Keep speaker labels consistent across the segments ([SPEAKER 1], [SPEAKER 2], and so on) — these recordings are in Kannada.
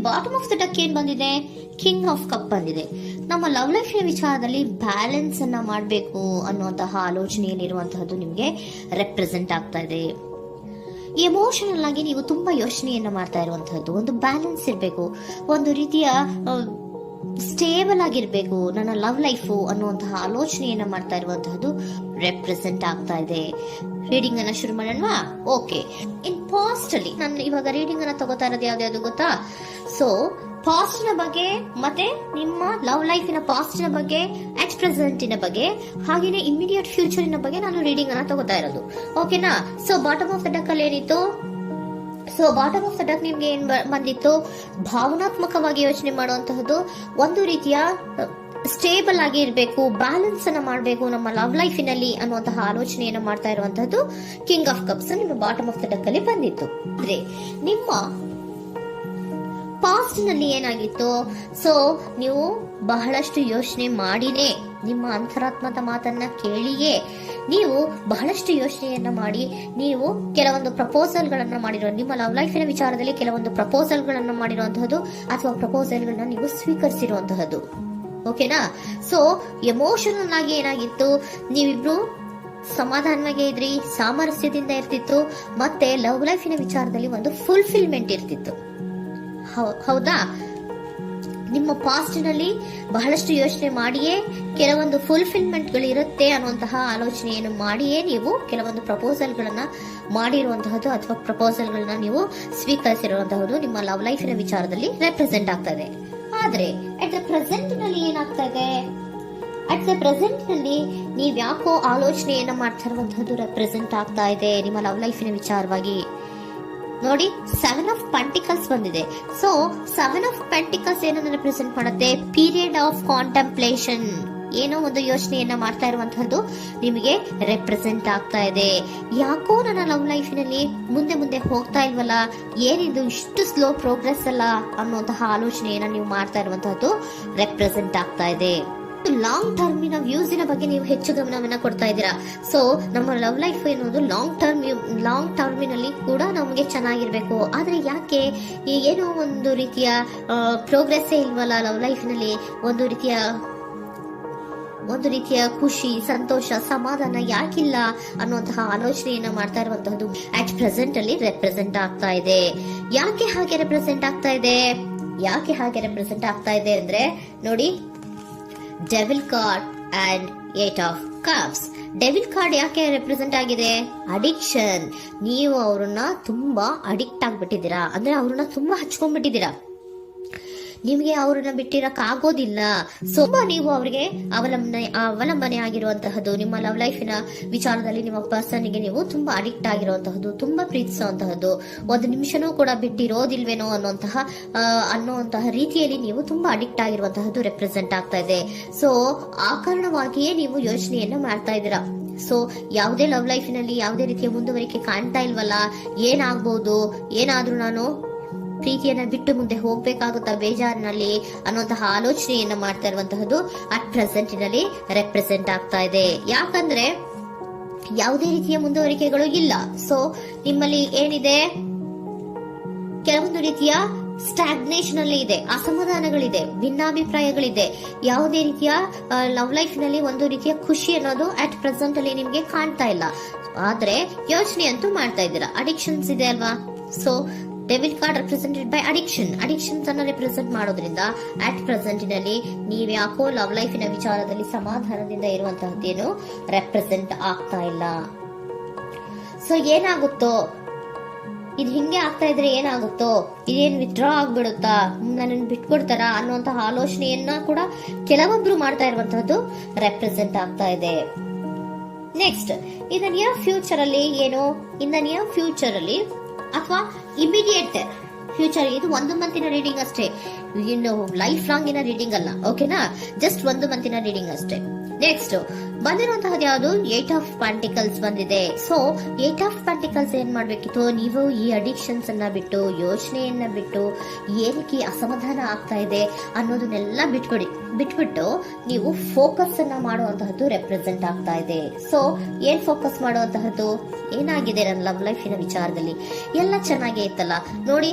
[SPEAKER 1] ಬಾಟಮ್ ಆಫ್ ದ ಡಕ್ ಏನ್ ಬಂದಿದೆ, ಕಿಂಗ್ ಆಫ್ ಕಪ್ ಬಂದಿದೆ. ನಮ್ಮ ಲವ್ ಲೈಫ್ ವಿಚಾರದಲ್ಲಿ ಬ್ಯಾಲೆನ್ಸ್ ಅನ್ನ ಮಾಡಬೇಕು ಅನ್ನುವಂತಹ ಆಲೋಚನೆಯಲ್ಲಿರುವಂತಹದ್ದು ನಿಮ್ಗೆ ರೆಪ್ರೆಸೆಂಟ್ ಆಗ್ತಾ ಇದೆ. ಎಮೋಷನಲ್ ಆಗಿ ನೀವು ತುಂಬಾ ಯೋಚನೆಯನ್ನ ಮಾಡ್ತಾ ಇರುವಂತಹದ್ದು, ಒಂದು ಬ್ಯಾಲೆನ್ಸ್ ಇರಬೇಕು, ಒಂದು ರೀತಿಯ ಸ್ಟೇಬಲ್ ಆಗಿರ್ಬೇಕು ನನ್ನ ಲವ್ ಲೈಫು ಅನ್ನುವಂತಹ ಆಲೋಚನೆಯನ್ನ ಮಾಡ್ತಾ ಇರುವಂತಹದ್ದು ರೆಪ್ರೆಸೆಂಟ್ ಆಗ್ತಾ ಇದೆ. ರೀಡಿಂಗ್ ಅನ್ನ ಶುರು ಮಾಡೋಣವಾ? ಓಕೆ. ಇನ್ ಪಾಸ್ಟ್ ಅಲ್ಲಿ ನಾನು ಇವಾಗ ರೀಡಿಂಗ್ ಅನ್ನ ತಗೋತಾ ಇರೋದು ಯಾವ್ದು ಗೊತ್ತಾ? ಸೊ ಪಾಸ್ಟ್ ನ ಬಗ್ಗೆ ಮತ್ತೆ ನಿಮ್ಮ ಲವ್ ಲೈಫಿನ ಪಾಸ್ಟ್ ನ ಬಗ್ಗೆ, ಅಟ್ ಪ್ರೆಸೆಂಟಿನ ಬಗ್ಗೆ, ಹಾಗೇನೆ ಇಮಿಡಿಯೇಟ್ ಫ್ಯೂಚರಿನ ಬಗ್ಗೆ ನಾನು ರೀಡಿಂಗ್ ಅನ್ನ ತಗೋತಾ ಇರೋದು. ಓಕೆನಾ? So bottom of the duck ಅಲ್ಲಿ ಏನಿತ್ತು? So bottom of the duck ನಿಮ್ಗೆ ಏನ್ ಬಂದಿತ್ತು? ಭಾವನಾತ್ಮಕವಾಗಿ ಯೋಚನೆ ಮಾಡುವಂತಹದ್ದು, ಒಂದು ರೀತಿಯ ಸ್ಟೇಬಲ್ ಆಗಿ ಇರಬೇಕು, ಬ್ಯಾಲೆನ್ಸ್ ಅನ್ನ ಮಾಡಬೇಕು ನಮ್ಮ ಲವ್ ಲೈಫಿನಲ್ಲಿ ಅನ್ನುವಂತಹ ಆಲೋಚನೆಯನ್ನ ಮಾಡ್ತಾ ಇರುವಂತಹದ್ದು ಕಿಂಗ್ ಆಫ್ ಕಪ್ಸ್ ನಿಮ್ಮ ಬಾಟಮ್ ಆಫ್ ದ ಡಕ್ ಅಲ್ಲಿ ಬಂದಿತ್ತು. ಅಂದ್ರೆ ನಿಮ್ಮ ಪಾಸ್ಟ್ ನಲ್ಲಿ ಏನಾಗಿತ್ತು? ಸೊ ನೀವು ಬಹಳಷ್ಟು ಯೋಚನೆ ಮಾಡಿನೇ, ನಿಮ್ಮ ಅಂತರಾತ್ಮದ ಮಾತನ್ನ ಕೇಳಿಯೇ ನೀವು ಬಹಳಷ್ಟು ಯೋಚನೆಯನ್ನ ಮಾಡಿ ನೀವು ಕೆಲವೊಂದು ಪ್ರಪೋಸಲ್ ಗಳನ್ನ ಮಾಡಿರೋ, ನಿಮ್ಮ ಲವ್ ಲೈಫಿನ ವಿಚಾರದಲ್ಲಿ ಕೆಲವೊಂದು ಪ್ರಪೋಸಲ್ ಗಳನ್ನ ಮಾಡಿರುವಂತಹದ್ದು ಅಥವಾ ಪ್ರಪೋಸಲ್ ಗಳನ್ನ ನೀವು ಸ್ವೀಕರಿಸಿರುವಂತಹದ್ದು. ಓಕೆನಾ? ಸೊ ಎಮೋಷನಲ್ ಆಗಿ ಏನಾಗಿತ್ತು? ನೀವಿಬ್ರು ಸಮಾಧಾನವಾಗಿ ಇದ್ರಿ, ಸಾಮರಸ್ಯದಿಂದ ಇರ್ತಿತ್ತು, ಮತ್ತೆ ಲವ್ ಲೈಫಿನ ವಿಚಾರದಲ್ಲಿ ಒಂದು ಫುಲ್ಫಿಲ್ಮೆಂಟ್ ಇರ್ತಿತ್ತು. ಹೌದಾ? ನಿಮ್ಮ ಪಾಸ್ಟ್ ನಲ್ಲಿ ಬಹಳಷ್ಟು ಯೋಚನೆ ಮಾಡಿಯೇ ಕೆಲವೊಂದು ಫುಲ್ಫಿಲ್ಮೆಂಟ್ ಗಳು ಇರುತ್ತೆ ಅನ್ನುವಂತಹ ಆಲೋಚನೆಯನ್ನು ಮಾಡಿಯೇ ನೀವು ಕೆಲವೊಂದು ಪ್ರಪೋಸಲ್ ಗಳನ್ನ ಮಾಡಿರುವಂತಹದ್ದು ಅಥವಾ ಪ್ರಪೋಸಲ್ ಗಳನ್ನ ನೀವು ಸ್ವೀಕರಿಸಿರುವಂತಹದ್ದು ನಿಮ್ಮ ಲವ್ ಲೈಫಿನ ವಿಚಾರದಲ್ಲಿ ರೆಪ್ರೆಸೆಂಟ್ ಆಗ್ತಾ ಇದೆ. ಆದ್ರೆ ಅಟ್ ದ ಪ್ರೆಸೆಂಟ್ ನಲ್ಲಿ ಏನಾಗ್ತಾ ಇದೆ? ಅಟ್ ದ ಪ್ರೆಸೆಂಟ್ ನಲ್ಲಿ ನೀವ್ ಯಾಕೋ ಆಲೋಚನೆಯನ್ನ ಮಾಡ್ತಾ ಇರುವಂತಹದ್ದು ರೆಪ್ರೆಸೆಂಟ್ ಆಗ್ತಾ ಇದೆ ನಿಮ್ಮ ಲವ್ ಲೈಫಿನ ವಿಚಾರವಾಗಿ. ನೋಡಿ, 7 ಆಫ್ ಪೆಂಟಿಕಲ್ಸ್ ಬಂದಿದೆ. ಸೊ 7 ಆಫ್ ಪೆಂಟಿಕಲ್ಸ್ ಏನನ್ನ ರೆಪ್ರೆಸೆಂಟ್ ಮಾಡುತ್ತೆ? ಪೀರಿಯಡ್ ಆಫ್ ಕಾಂಟೆಂಪ್ಲೇಷನ್, ಏನೋ ಒಂದು ಯೋಚನೆಯನ್ನ ಮಾಡ್ತಾ ಇರುವಂತಹದ್ದು ನಿಮಗೆ ರೆಪ್ರೆಸೆಂಟ್ ಆಗ್ತಾ ಇದೆ. ಯಾಕೋ ನನ್ನ ಲವ್ ಲೈಫಿನಲ್ಲಿ ಮುಂದೆ ಮುಂದೆ ಹೋಗ್ತಾ ಇಲ್ವಲ್ಲ, ಏನಿದು ಇಷ್ಟು ಸ್ಲೋ ಪ್ರೋಗ್ರೆಸ್ ಅಲ್ಲ ಅನ್ನುವಂತಹ ಆಲೋಚನೆಯನ್ನ ನೀವು ಮಾಡ್ತಾ ಇರುವಂತಹದ್ದು ರೆಪ್ರೆಸೆಂಟ್ ಆಗ್ತಾ ಇದೆ. ಲಾಂಗ್ ಟರ್ಮಿನ ವ್ಯೂಸಿನ ಬಗ್ಗೆ ನೀವು ಹೆಚ್ಚು ಗಮನವನ್ನ ಕೊಡ್ತಾ ಇದ್ದೀರಾ. ಸೊ ನಮ್ಮ ಲವ್ ಲೈಫ್ ಎನ್ನುವುದು ಲಾಂಗ್ ಟರ್ಮಿನಲ್ಲಿ ಕೂಡ ನಮಗೆ ಚೆನ್ನಾಗಿರ್ಬೇಕು. ಆದ್ರೆ ಯಾಕೆ ಏನೋ ಒಂದು ರೀತಿಯ ಪ್ರೋಗ್ರೆಸ್ ಇಲ್ವಲ್ಲ ಲವ್ ಲೈಫ್ನಲ್ಲಿ, ಒಂದು ರೀತಿಯ ಖುಷಿ, ಸಂತೋಷ, ಸಮಾಧಾನ ಯಾಕಿಲ್ಲ ಅನ್ನುವಂತಹ ಆಲೋಚನೆಯನ್ನ ಮಾಡ್ತಾ ಇರುವಂತಹದ್ದು ಅಟ್ ಪ್ರೆಸೆಂಟ್ ಅಲ್ಲಿ ರೆಪ್ರೆಸೆಂಟ್ ಆಗ್ತಾ ಇದೆ. ಯಾಕೆ ಹಾಗೆ ರೆಪ್ರೆಸೆಂಟ್ ಆಗ್ತಾ ಇದೆ ಅಂದ್ರೆ ನೋಡಿ, devil card and 8 of cups. Devil card ಯಾಕೆ ರೆಪ್ರೆಸೆಂಟ್ ಆಗಿದೆ? ಅಡಿಕ್ಷನ್. ನೀವು ಅವ್ರನ್ನ ತುಂಬಾ ಅಡಿಕ್ಟ್ ಆಗ್ಬಿಟ್ಟಿದ್ದೀರಾ, ಅಂದ್ರೆ ಅವ್ರನ್ನ ತುಂಬಾ ಹಚ್ಕೊಂಡ್ಬಿಟ್ಟಿದ್ದೀರಾ, ನಿಮಗೆ ಅವ್ರನ್ನ ಬಿಟ್ಟಿರಕ್ ಆಗೋದಿಲ್ಲ. ಸೊ ನೀವು ಅವ್ರಿಗೆ ಅವಲಂಬನೆ ಆಗಿರುವಂತಹದ್ದು, ನಿಮ್ಮ ಲವ್ ಲೈಫಿನ ವಿಚಾರದಲ್ಲಿ ನಿಮ್ಮ ಪರ್ಸನ್ಗೆ ನೀವು ತುಂಬಾ ಅಡಿಕ್ಟ್ ಆಗಿರುವಂತಹದ್ದು, ತುಂಬಾ ಪ್ರೀತಿಸುವಂತಹದ್ದು, ಒಂದು ನಿಮಿಷನೂ ಕೂಡ ಬಿಟ್ಟಿರೋದಿಲ್ವೇನೋ ಅನ್ನುವಂತಹ ರೀತಿಯಲ್ಲಿ ನೀವು ತುಂಬಾ ಅಡಿಕ್ಟ್ ಆಗಿರುವಂತಹದ್ದು ರೆಪ್ರೆಸೆಂಟ್ ಆಗ್ತಾ ಇದೆ. ಸೊ ಆ ಕಾರಣವಾಗಿಯೇ ನೀವು ಯೋಚನೆಯನ್ನ ಮಾಡ್ತಾ ಇದ್ದೀರಾ. ಸೊ ಯಾವುದೇ ಲವ್ ಲೈಫಿನಲ್ಲಿ ಯಾವುದೇ ರೀತಿಯ ಮುಂದುವರಿಕೆ ಕಾಣ್ತಾ ಇಲ್ವಲ್ಲ, ಏನಾಗ್ಬಹುದು, ಏನಾದ್ರೂ ನಾನು ಪ್ರೀತಿಯನ್ನ ಬಿಟ್ಟು ಮುಂದೆ ಹೋಗ್ಬೇಕಾಗುತ್ತಾ ಬೇಜಾರಿನಲ್ಲಿ ಅನ್ನುವಂತಹ ಆಲೋಚನೆಯನ್ನ ಮಾಡ್ತಾ ಇರುವಂತಹದ್ದು ಅಟ್ ಪ್ರೆಸೆಂಟಿನಲ್ಲಿ ರೆಪ್ರೆಸೆಂಟ್ ಆಗ್ತಾ ಇದೆ. ಯಾಕಂದ್ರೆ ಯಾವುದೇ ರೀತಿಯ ಮುಂದುವರಿಕೆಗಳು ಇಲ್ಲ. ಸೊ ನಿಮ್ಮಲ್ಲಿ ಏನಿದೆ? ಕೆಲವೊಂದು ರೀತಿಯ ಸ್ಟಾಗ್ನೇಷನ್ ಅಲ್ಲಿ ಇದೆ, ಅಸಮಾಧಾನಗಳಿದೆ, ಭಿನ್ನಾಭಿಪ್ರಾಯಗಳಿದೆ, ಯಾವುದೇ ರೀತಿಯ ಲವ್ ಲೈಫ್ ನಲ್ಲಿ ಒಂದು ರೀತಿಯ ಖುಷಿ ಅನ್ನೋದು ಅಟ್ ಪ್ರೆಸೆಂಟ್ ಅಲ್ಲಿ ನಿಮ್ಗೆ ಕಾಣ್ತಾ ಇಲ್ಲ. ಆದ್ರೆ ಯೋಚನೆ ಅಂತೂ ಮಾಡ್ತಾ ಇದ್ದೀರಾ. ಅಡಿಕ್ಷನ್ಸ್ ಇದೆ ಅಲ್ವಾ? So devil card represented by addictions ಅನ್ನ ರೆಪ್ರೆಸೆಂಟ್ ಮಾಡೋದ್ರಿಂದ ಅಟ್ ಪ್ರೆಸೆಂಟಿನಲ್ಲಿ ನೀವ್ ಯಾಕೋ ಲವ್ ಲೈಫಿನ ವಿಚಾರದಲ್ಲಿ ಸಮಾಧಾನದಿಂದ ಇರುವಂತಹದ್ದೇನು ರೆಪ್ರೆಸೆಂಟ್ ಆಗ್ತಾ ಇಲ್ಲ. ಸೊ ಏನಾಗುತ್ತೋ, ಇದು ಹಿಂಗೆ ಆಗ್ತಾ ಇದ್ರೆ ಏನಾಗುತ್ತೋ, ಇದೇನ್ ವಿತ್ಡ್ರಾ ಆಗ್ಬಿಡುತ್ತಾ, ನನ್ನನ್ನು ಬಿಟ್ಕೊಡ್ತಾರ ಅನ್ನುವಂತಹ ಆಲೋಚನೆಯನ್ನ ಕೂಡ ಕೆಲವೊಬ್ರು ಮಾಡ್ತಾ ಇರುವಂತಹದ್ದು ರೆಪ್ರೆಸೆಂಟ್ ಆಗ್ತಾ ಇದೆ. Next, in the near future ಅಲ್ಲಿ ಏನು? ಇನ್ ದ ನಿಯರ್ ಫ್ಯೂಚರ್ ಅಲ್ಲಿ ಅಥವಾ ಇಮಿಡಿಯೇಟ್ ಫ್ಯೂಚರ್, ಇದು 1 ಮಂತಿನ ರೀಡಿಂಗ್ ಅಷ್ಟೇ, ಇನ್ನು ಲೈಫ್ ಲಾಂಗ್ ಇನ ರೀಡಿಂಗ್ ಅಲ್ಲ. ಓಕೆನಾ? ಜಸ್ಟ್ 1 ಮಂತಿನ ರೀಡಿಂಗ್ ಅಷ್ಟೇ. ನೆಕ್ಸ್ಟ್ ಬಂದಿರುವಂತಹದ್ದು ಯಾವುದು? 8 ಆಫ್ ಪೆಂಟಿಕಲ್ಸ್ ಬಂದಿದೆ. ಸೊ 8 ಆಫ್ ಪೆಂಟಿಕಲ್ಸ್ ಏನ್ ಮಾಡ್ಬೇಕಿತ್ತು? ನೀವು ಈ ಅಡಿಕ್ಷನ್ಸ್ ಅನ್ನ ಬಿಟ್ಟು, ಯೋಚನೆಯನ್ನ ಬಿಟ್ಟು, ಏನಕ್ಕೆ ಅಸಮಾಧಾನ ಆಗ್ತಾ ಇದೆ ಅನ್ನೋದನ್ನೆಲ್ಲ ಬಿಟ್ಬಿಟ್ಟು ನೀವು ಫೋಕಸ್ ಅನ್ನ ಮಾಡುವಂತಹದ್ದು ರೆಪ್ರೆಸೆಂಟ್ ಆಗ್ತಾ ಇದೆ. ಸೊ ಏನ್ ಫೋಕಸ್ ಮಾಡುವಂತಹದ್ದು? ಏನಾಗಿದೆ ನನ್ನ ಲವ್ ಲೈಫಿನ ವಿಚಾರದಲ್ಲಿ? ಎಲ್ಲ ಚೆನ್ನಾಗೇ ಇತ್ತಲ್ಲ ನೋಡಿ,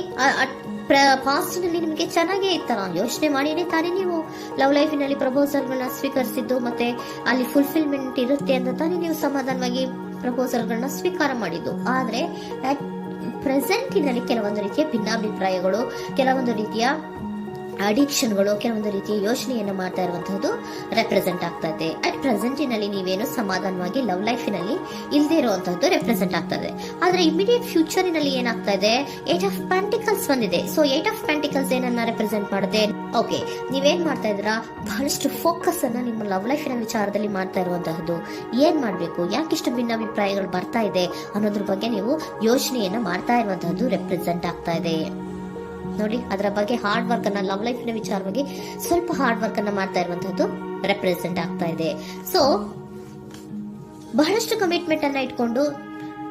[SPEAKER 1] ಪಾಸ್ಟ್ನಲ್ಲಿ ನಿಮಗೆ ಚೆನ್ನಾಗೇ ಇತ್ತಲ್ಲ, ಯೋಚನೆ ಮಾಡಿನೇ ತಾನೇ ನೀವು ಲವ್ ಲೈಫಿನಲ್ಲಿ ಪ್ರಪೋಸಲ್ಗಳನ್ನ ಸ್ವೀಕರಿಸಿದ್ದು, ಮತ್ತೆ ಅಲ್ಲಿ ಫುಲ್ಫಿಲ್ಮೆಂಟ್ ಇರುತ್ತೆ ಅಂತ ತಾನೇ ನೀವು ಸಮಾಧಾನವಾಗಿ ಪ್ರಪೋಸಲ್ಗಳನ್ನ ಸ್ವೀಕಾರ ಮಾಡಿದ್ದು. ಆದ್ರೆ ಪ್ರೆಸೆಂಟಿನಲ್ಲಿ ಕೆಲವೊಂದು ರೀತಿಯ ಭಿನ್ನಾಭಿಪ್ರಾಯಗಳು, ಕೆಲವೊಂದು ರೀತಿಯ ಅಡಿಕ್ಷನ್ಗಳು, ಕೆಲವೊಂದು ರೀತಿಯ ಯೋಚನೆಯನ್ನು ಮಾಡ್ತಾ ಇರುವಂತಹದ್ದು ರೆಪ್ರೆಸೆಂಟ್ ಆಗ್ತಾ ಇದೆ. ಅಟ್ ಪ್ರೆಸೆಂಟಿನಲ್ಲಿ ನೀವೇನು ಸಮಾಧಾನವಾಗಿ ಲವ್ ಲೈಫಿನಲ್ಲಿ ಇಲ್ಲದೆ ಇರುವಂತಹದ್ದು ರೆಪ್ರೆಸೆಂಟ್ ಆಗ್ತಾ ಇದೆ. ಆದ್ರೆ ಇಮಿಡಿಯೇಟ್ ಫ್ಯೂಚರಿನಲ್ಲಿ ಏನಾಗ್ತಾ ಇದೆ, 8 ಆಫ್ ಪೆಂಟಿಕಲ್ಸ್ ಬಂದಿದೆ. ಸೊ 8 ಆಫ್ ಪೆಂಟಿಕಲ್ಸ್ ಏನನ್ನ ರೆಪ್ರೆಸೆಂಟ್ ಮಾಡುತ್ತೆ? ಓಕೆ, ನೀವೇನ್ ಮಾಡ್ತಾ ಇದ್ದೀರಾ, ಬಹಳಷ್ಟು ಫೋಕಸ್ ಅನ್ನ ನಿಮ್ಮ ಲವ್ ಲೈಫಿನ ವಿಚಾರದಲ್ಲಿ ಮಾಡ್ತಾ ಇರುವಂತಹದ್ದು. ಏನ್ ಮಾಡ್ಬೇಕು, ಯಾಕಿಷ್ಟು ಭಿನ್ನಾಭಿಪ್ರಾಯಗಳು ಬರ್ತಾ ಇದೆ ಅನ್ನೋದ್ರ ಬಗ್ಗೆ ನೀವು ಯೋಚನೆಯನ್ನ ಮಾಡ್ತಾ ಇರುವಂತಹದ್ದು ರೆಪ್ರೆಸೆಂಟ್ ಆಗ್ತಾ ಇದೆ. ನೋಡಿ, ಅದರ ಬಗ್ಗೆ ಹಾರ್ಡ್ ವರ್ಕ್ ಅನ್ನ, ಲವ್ ಲೈಫಿನ ವಿಚಾರವಾಗಿ ಸ್ವಲ್ಪ ಹಾರ್ಡ್ ವರ್ಕ್ ಅನ್ನ ಮಾಡ್ತಾ ಇರುವಂತಹದ್ದು ರೆಪ್ರೆಸೆಂಟ್ ಆಗ್ತಾ ಇದೆ. ಸೊ ಬಹಳಷ್ಟು ಕಮಿಟ್ಮೆಂಟ್ ಅನ್ನ ಇಟ್ಕೊಂಡು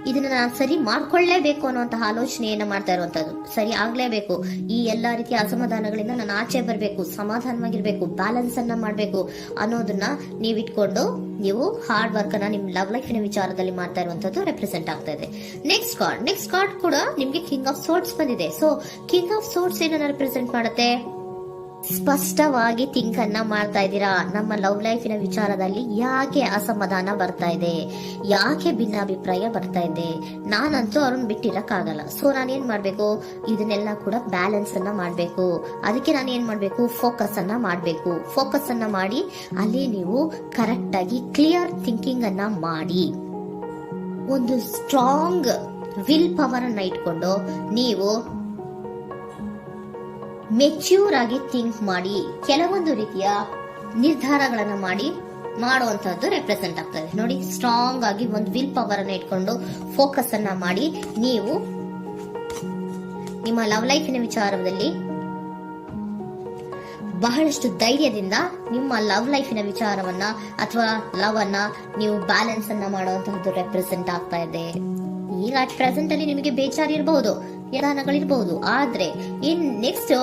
[SPEAKER 1] ಇದನ್ನ ನಾನು ಸರಿ ಮಾಡ್ಕೊಳ್ಳೇಬೇಕು ಅನ್ನುವಂತಹ ಆಲೋಚನೆಯನ್ನ ಮಾಡ್ತಾ ಇರುವಂತದ್ದು. ಸರಿ ಆಗ್ಲೇಬೇಕು, ಈ ಎಲ್ಲಾ ರೀತಿಯ ಅಸಮಾಧಾನಗಳಿಂದ ನಾನು ಆಚೆ ಬರಬೇಕು, ಸಮಾಧಾನವಾಗಿರ್ಬೇಕು, ಬ್ಯಾಲೆನ್ಸ್ ಅನ್ನ ಮಾಡ್ಬೇಕು ಅನ್ನೋದನ್ನ ನೀವಿಟ್ಕೊಂಡು ನೀವು ಹಾರ್ಡ್ ವರ್ಕ್ ಅನ್ನ ನಿಮ್ ಲವ್ ಲೈಫಿನ ವಿಚಾರದಲ್ಲಿ ಮಾಡ್ತಾ ಇರುವಂತದ್ದು ರೆಪ್ರೆಸೆಂಟ್ ಆಗ್ತಾ ಇದೆ. ನೆಕ್ಸ್ಟ್ ಕಾರ್ಡ್ ಕೂಡ ನಿಮ್ಗೆ ಕಿಂಗ್ ಆಫ್ ಸೋರ್ಟ್ಸ್ ಬಂದಿದೆ. ಸೊ ಕಿಂಗ್ ಆಫ್ ಸೋರ್ಟ್ಸ್ ಏನನ್ನ ರೆಪ್ರೆಸೆಂಟ್ ಮಾಡುತ್ತೆ? ಸ್ಪಷ್ಟವಾಗಿ ಥಿಂಕ್ ಅನ್ನ ಮಾಡ್ತಾ ಇದ್ದೀರಾ. ನಮ್ಮ ಲವ್ ಲೈಫಿನ ವಿಚಾರದಲ್ಲಿ ಯಾಕೆ ಅಸಮಾಧಾನ ಬರ್ತಾ ಇದೆ, ಯಾಕೆ ಭಿನ್ನಾಭಿಪ್ರಾಯ ಬರ್ತಾ ಇದೆ, ನಾನಂತೂ ಅವ್ರನ್ನ ಬಿಟ್ಟಿರಕ್ಕಾಗಲ್ಲ. ಸೊ ನಾನೇನ್ ಮಾಡ್ಬೇಕು, ಇದನ್ನೆಲ್ಲ ಕೂಡ ಬ್ಯಾಲೆನ್ಸ್ ಅನ್ನ ಮಾಡ್ಬೇಕು. ಅದಕ್ಕೆ ನಾನು ಏನ್ ಮಾಡ್ಬೇಕು, ಫೋಕಸ್ ಅನ್ನ ಮಾಡ್ಬೇಕು. ಫೋಕಸ್ ಅನ್ನ ಮಾಡಿ ಅಲ್ಲಿ ನೀವು ಕರೆಕ್ಟ್ ಆಗಿ ಕ್ಲಿಯರ್ ಥಿಂಕಿಂಗ್ ಅನ್ನ ಮಾಡಿ, ಒಂದು ಸ್ಟ್ರಾಂಗ್ ವಿಲ್ ಪವರ್ ಅನ್ನ ಇಟ್ಕೊಂಡು ನೀವು ಮೆಚ್ಯೂರ್ ಆಗಿ ಥಿಂಕ್ ಮಾಡಿ ಕೆಲವೊಂದು ರೀತಿಯ ನಿರ್ಧಾರಗಳನ್ನ ಮಾಡುವಂತಹದ್ದು ರೆಪ್ರೆಸೆಂಟ್ ಆಗ್ತದೆ. ನೋಡಿ, ಸ್ಟ್ರಾಂಗ್ ಆಗಿ ಒಂದು ವಿಲ್ ಪವರ್ ಅನ್ನ ಇಟ್ಕೊಂಡು ಫೋಕಸ್ ಅನ್ನ ಮಾಡಿ ನೀವು ನಿಮ್ಮ ಲವ್ ಲೈಫಿನ ವಿಚಾರದಲ್ಲಿ ಬಹಳಷ್ಟು ಧೈರ್ಯದಿಂದ ನಿಮ್ಮ ಲವ್ ಲೈಫಿನ ವಿಚಾರವನ್ನ ಅಥವಾ ಲವ್ ಅನ್ನ ನೀವು ಬ್ಯಾಲೆನ್ಸ್ ಅನ್ನ ಮಾಡುವಂತಹದ್ದು ರೆಪ್ರೆಸೆಂಟ್ ಆಗ್ತಾ ಇದೆ. ಈಗ ಅಟ್ ಪ್ರೆಸೆಂಟ್ ಅಲ್ಲಿ ನಿಮಗೆ ಬೇಜಾರಿರಬಹುದು, ವಿಧಾನಗಳಿರಬಹುದು, ಆದ್ರೆ ಇನ್ ನೆಕ್ಸ್ಟ್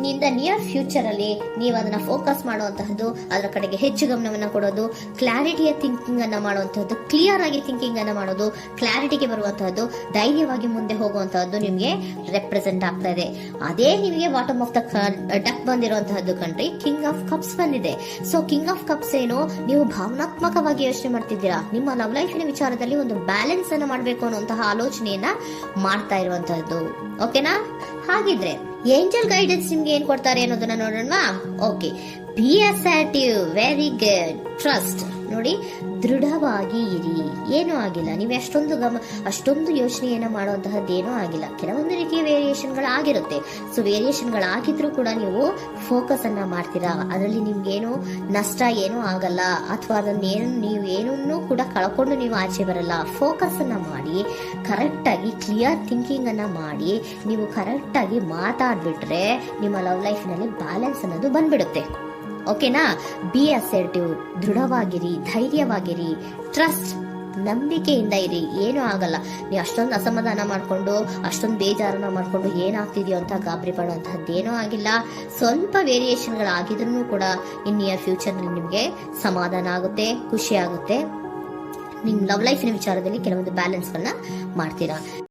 [SPEAKER 1] ನಿಂದ ನಿಯರ್ ಫ್ಯೂಚರ್ ಅಲ್ಲಿ ನೀವು ಅದನ್ನ ಫೋಕಸ್ ಮಾಡುವಂತಹದ್ದು, ಅದರ ಕಡೆಗೆ ಹೆಚ್ಚು ಗಮನವನ್ನ ಕೊಡೋದು, ಕ್ಲಾರಿಟಿಯ ಥಿಂಕಿಂಗ್ ಅನ್ನ ಮಾಡುವಂತಹದ್ದು, ಕ್ಲಿಯರ್ ಆಗಿ ಥಿಂಕಿಂಗ್ ಅನ್ನ ಮಾಡೋದು, ಕ್ಲಾರಿಟಿಗೆ ಬರುವಂತಹದ್ದು, ಧೈರ್ಯವಾಗಿ ಮುಂದೆ ಹೋಗುವಂತಹದ್ದು ನಿಮ್ಗೆ ರೆಪ್ರೆಸೆಂಟ್ ಆಗ್ತಾ ಇದೆ. ಅದೇ ನಿಮಗೆ ಬಾಟಮ್ ಆಫ್ ದ ಡಕ್ ಬಂದಿರುವಂತಹದ್ದು ಕಂಡ್ರಿ, ಕಿಂಗ್ ಆಫ್ ಕಪ್ಸ್ ಬಂದಿದೆ. ಸೊ ಕಿಂಗ್ ಆಫ್ ಕಪ್ಸ್ ಏನು, ನೀವು ಭಾವನಾತ್ಮಕವಾಗಿ ಯೋಚನೆ ಮಾಡ್ತಿದ್ದೀರಾ, ನಿಮ್ಮ ಲವ್ ಲೈಫಿನ ವಿಚಾರದಲ್ಲಿ ಒಂದು ಬ್ಯಾಲೆನ್ಸ್ ಅನ್ನ ಮಾಡಬೇಕು ಅನ್ನುವಂತಹ ಆಲೋಚನೆಯನ್ನ ಮಾಡ್ತಾ ಇರುವಂತಹದ್ದು. ಓಕೆನಾ? ಹಾಗಿದ್ರೆ ಏಂಜಲ್ ಗೈಡೆನ್ಸ್ ನಿಮ್ಗೆ ಏನ್ ಕೊಡ್ತಾರೆ ಅನ್ನೋದನ್ನ ನೋಡೋಣವಾ? Okay, be assertive, very good, trust. ನೋಡಿ, ದೃಢವಾಗಿ ಇರಿ, ಏನೂ ಆಗಿಲ್ಲ. ನೀವು ಅಷ್ಟೊಂದು ಯೋಚನೆಯನ್ನ ಮಾಡುವಂತಹದ್ದೇನೂ ಆಗಿಲ್ಲ. ಕೆಲವೊಂದು ರೀತಿಯ ವೇರಿಯೇಷನ್ಗಳಾಗಿರುತ್ತೆ. ಸೊ ವೇರಿಯೇಷನ್ಗಳಾಗಿದ್ರೂ ಕೂಡ ನೀವು ಫೋಕಸ್ ಅನ್ನ ಮಾಡ್ತೀರಾ, ಅದರಲ್ಲಿ ನಿಮ್ಗೇನು ನಷ್ಟ ಏನೂ ಆಗಲ್ಲ, ಅಥವಾ ನೀವು ಏನನ್ನೂ ಕೂಡ ಕಳ್ಕೊಂಡು ನೀವು ಆಚೆ ಬರಲ್ಲ. ಫೋಕಸ್ ಅನ್ನ ಮಾಡಿ ಕರೆಕ್ಟ್ ಆಗಿ ಕ್ಲಿಯರ್ ಥಿಂಕಿಂಗ್ ಅನ್ನ ಮಾಡಿ ನೀವು ಕರೆಕ್ಟ್ ಆಗಿ ಮಾತಾಡ್ಬಿಟ್ರೆ ನಿಮ್ಮ ಲವ್ ಲೈಫ್ ನಲ್ಲಿ ಬ್ಯಾಲೆನ್ಸ್ ಅನ್ನೋದು ಬಂದ್ಬಿಡುತ್ತೆ. ಓಕೆನಾ? ಬಿ ಅಸರ್ಟಿವ್, ದೃಢವಾಗಿರಿ, ಧೈರ್ಯವಾಗಿರಿ, ಟ್ರಸ್ಟ್, ನಂಬಿಕೆಯಿಂದ ಇರಿ, ಏನೂ ಆಗಲ್ಲ. ನೀವು ಅಷ್ಟೊಂದು ಅಸಮಾಧಾನ ಮಾಡ್ಕೊಂಡು ಅಷ್ಟೊಂದು ಬೇಜಾರನ್ನ ಮಾಡ್ಕೊಂಡು ಏನಾಗ್ತಿದೆಯೋ ಅಂತ ಗಾಬರಿ ಪಡುವಂತಹದ್ದೇನೂ ಆಗಿಲ್ಲ. ಸ್ವಲ್ಪ ವೇರಿಯೇಷನ್ಗಳಾಗಿದ್ರೂ ಕೂಡ ಇನ್ ನಿಯರ್ ಫ್ಯೂಚರ್ ನಲ್ಲಿ ನಿಮ್ಗೆ ಸಮಾಧಾನ ಆಗುತ್ತೆ, ಖುಷಿ ಆಗುತ್ತೆ. ನಿಮ್ ಲವ್ ಲೈಫಿನ ವಿಚಾರದಲ್ಲಿ ಕೆಲವೊಂದು ಬ್ಯಾಲೆನ್ಸ್ ಗಳನ್ನ ಮಾಡ್ತೀರಾ.